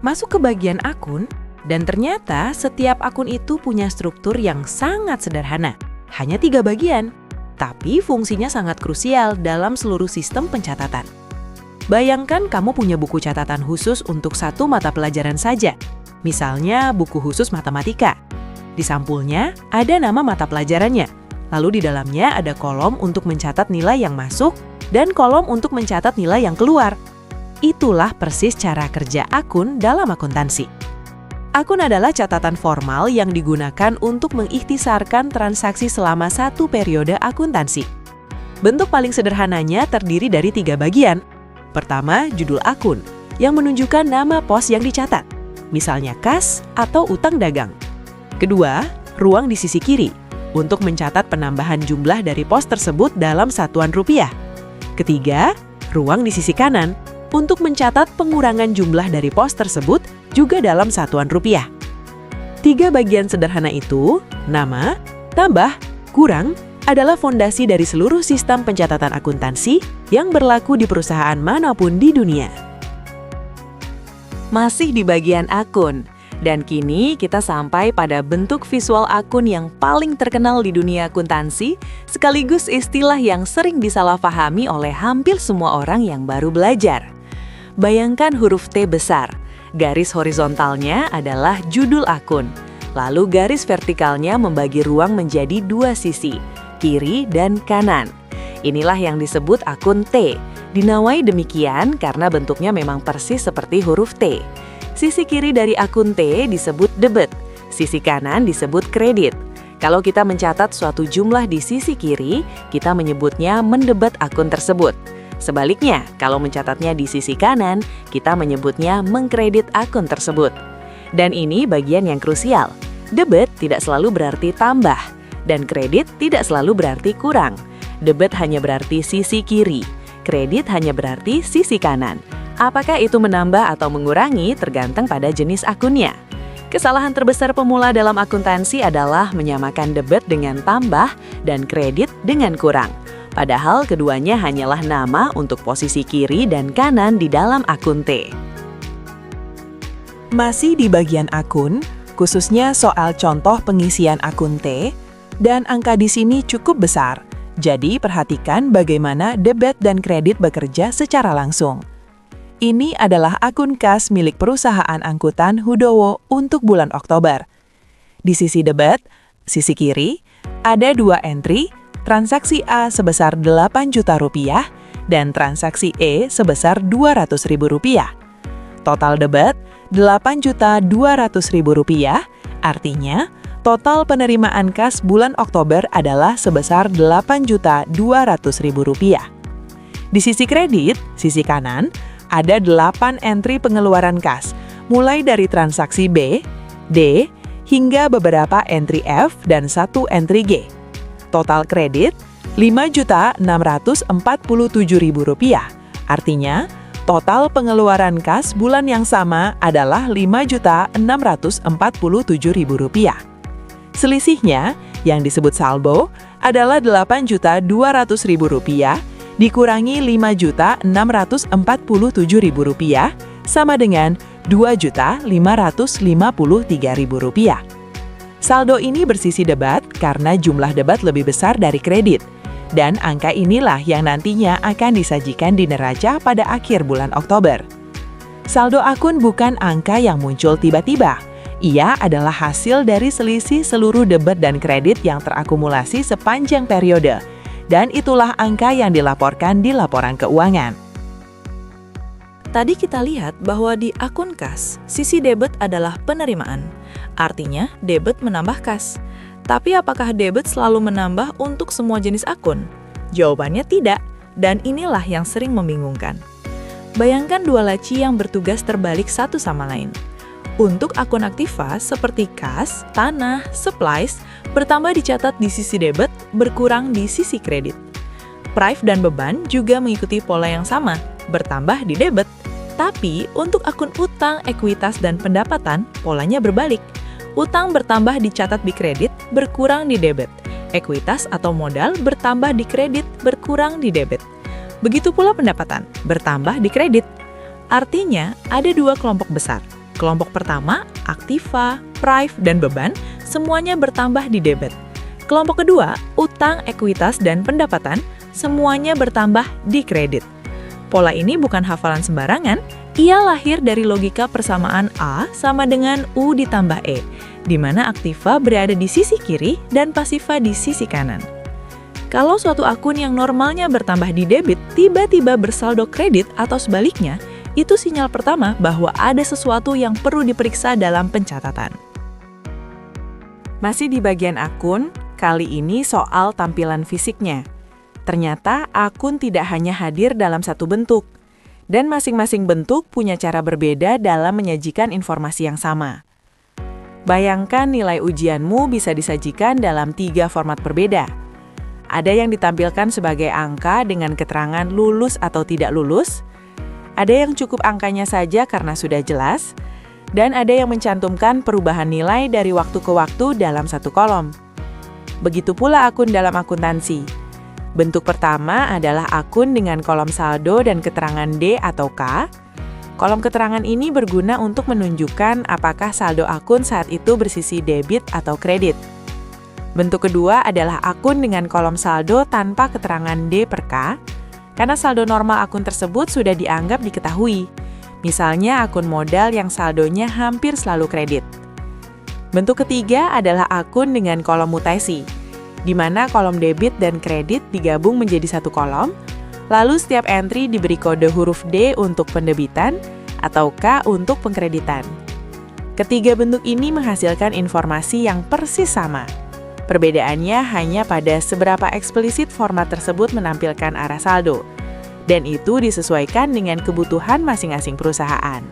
Masuk ke bagian akun, dan ternyata setiap akun itu punya struktur yang sangat sederhana. Hanya 3 bagian, tapi fungsinya sangat krusial dalam seluruh sistem pencatatan. Bayangkan kamu punya buku catatan khusus untuk satu mata pelajaran saja, misalnya buku khusus matematika. Di sampulnya ada nama mata pelajarannya, lalu di dalamnya ada kolom untuk mencatat nilai yang masuk dan kolom untuk mencatat nilai yang keluar. Itulah persis cara kerja akun dalam akuntansi. Akun adalah catatan formal yang digunakan untuk mengikhtisarkan transaksi selama satu periode akuntansi. Bentuk paling sederhananya terdiri dari 3 bagian. Pertama, judul akun, yang menunjukkan nama pos yang dicatat, misalnya kas atau utang dagang. Kedua, ruang di sisi kiri, untuk mencatat penambahan jumlah dari pos tersebut dalam satuan rupiah. Ketiga, ruang di sisi kanan, untuk mencatat pengurangan jumlah dari pos tersebut juga dalam satuan rupiah. 3 bagian sederhana itu, nama, tambah, kurang, adalah fondasi dari seluruh sistem pencatatan akuntansi yang berlaku di perusahaan manapun di dunia. Masih di bagian akun, dan kini kita sampai pada bentuk visual akun yang paling terkenal di dunia akuntansi, sekaligus istilah yang sering disalahpahami oleh hampir semua orang yang baru belajar. Bayangkan huruf T besar. Garis horizontalnya adalah judul akun. Lalu garis vertikalnya membagi ruang menjadi 2 sisi, kiri dan kanan. Inilah yang disebut akun T. Dinamai demikian karena bentuknya memang persis seperti huruf T. Sisi kiri dari akun T disebut debit, sisi kanan disebut kredit. Kalau kita mencatat suatu jumlah di sisi kiri, kita menyebutnya mendebet akun tersebut. Sebaliknya, kalau mencatatnya di sisi kanan, kita menyebutnya mengkredit akun tersebut. Dan ini bagian yang krusial. Debit tidak selalu berarti tambah, dan kredit tidak selalu berarti kurang. Debit hanya berarti sisi kiri, kredit hanya berarti sisi kanan. Apakah itu menambah atau mengurangi tergantung pada jenis akunnya. Kesalahan terbesar pemula dalam akuntansi adalah menyamakan debit dengan tambah dan kredit dengan kurang. Padahal keduanya hanyalah nama untuk posisi kiri dan kanan di dalam akun T. Masih di bagian akun, khususnya soal contoh pengisian akun T, dan angka di sini cukup besar. Jadi perhatikan bagaimana debit dan kredit bekerja secara langsung. Ini adalah akun kas milik perusahaan angkutan Hudowo untuk bulan Oktober. Di sisi debit, sisi kiri, ada 2 entry, transaksi A sebesar 8 juta rupiah dan transaksi E sebesar 200 ribu rupiah. Total debit 8.200.000 rupiah, artinya total penerimaan kas bulan Oktober adalah sebesar 8.200.000 rupiah. Di sisi kredit, sisi kanan, ada 8 entry pengeluaran kas, mulai dari transaksi B, D, hingga beberapa entry F dan 1 entry G. Total kredit Rp5.647.000. Artinya, total pengeluaran kas bulan yang sama adalah Rp5.647.000. Selisihnya, yang disebut saldo, adalah Rp8.200.000 dikurangi Rp5.647.000 sama dengan Rp2.553.000. Saldo ini bersisi debat karena jumlah debat lebih besar dari kredit. Dan angka inilah yang nantinya akan disajikan di neraca pada akhir bulan Oktober. Saldo akun bukan angka yang muncul tiba-tiba. Ia adalah hasil dari selisih seluruh debit dan kredit yang terakumulasi sepanjang periode. Dan itulah angka yang dilaporkan di laporan keuangan. Tadi kita lihat bahwa di akun kas, sisi debit adalah penerimaan. Artinya, debit menambah kas. Tapi apakah debit selalu menambah untuk semua jenis akun? Jawabannya tidak, dan inilah yang sering membingungkan. Bayangkan 2 laci yang bertugas terbalik satu sama lain. Untuk akun aktiva seperti kas, tanah, supplies, bertambah dicatat di sisi debit, berkurang di sisi kredit. Prive dan beban juga mengikuti pola yang sama, bertambah di debit. Tapi untuk akun utang, ekuitas, dan pendapatan, polanya berbalik. Utang bertambah dicatat di kredit, berkurang di debit. Ekuitas atau modal bertambah di kredit, berkurang di debit. Begitu pula pendapatan, bertambah di kredit. Artinya, ada 2 kelompok besar, Kelompok pertama, aktiva, prive, dan beban, semuanya bertambah di debit. Kelompok kedua, utang, ekuitas, dan pendapatan, semuanya bertambah di kredit. Pola ini bukan hafalan sembarangan, ia lahir dari logika persamaan A sama dengan U ditambah E, di mana aktiva berada di sisi kiri dan pasiva di sisi kanan. Kalau suatu akun yang normalnya bertambah di debit tiba-tiba bersaldo kredit atau sebaliknya, itu sinyal pertama bahwa ada sesuatu yang perlu diperiksa dalam pencatatan. Masih di bagian akun, kali ini soal tampilan fisiknya. Ternyata akun tidak hanya hadir dalam satu bentuk, dan masing-masing bentuk punya cara berbeda dalam menyajikan informasi yang sama. Bayangkan nilai ujianmu bisa disajikan dalam 3 format berbeda. Ada yang ditampilkan sebagai angka dengan keterangan lulus atau tidak lulus, ada yang cukup angkanya saja karena sudah jelas, dan ada yang mencantumkan perubahan nilai dari waktu ke waktu dalam satu kolom. Begitu pula akun dalam akuntansi. Bentuk pertama adalah akun dengan kolom saldo dan keterangan D atau K. Kolom keterangan ini berguna untuk menunjukkan apakah saldo akun saat itu bersisi debit atau kredit. Bentuk kedua adalah akun dengan kolom saldo tanpa keterangan D per K, karena saldo normal akun tersebut sudah dianggap diketahui. Misalnya akun modal yang saldonya hampir selalu kredit. Bentuk ketiga adalah akun dengan kolom mutasi, di mana kolom debit dan kredit digabung menjadi satu kolom, lalu setiap entry diberi kode huruf D untuk pendebitan atau K untuk pengkreditan. Ketiga bentuk ini menghasilkan informasi yang persis sama. Perbedaannya hanya pada seberapa eksplisit format tersebut menampilkan arah saldo, dan itu disesuaikan dengan kebutuhan masing-masing perusahaan.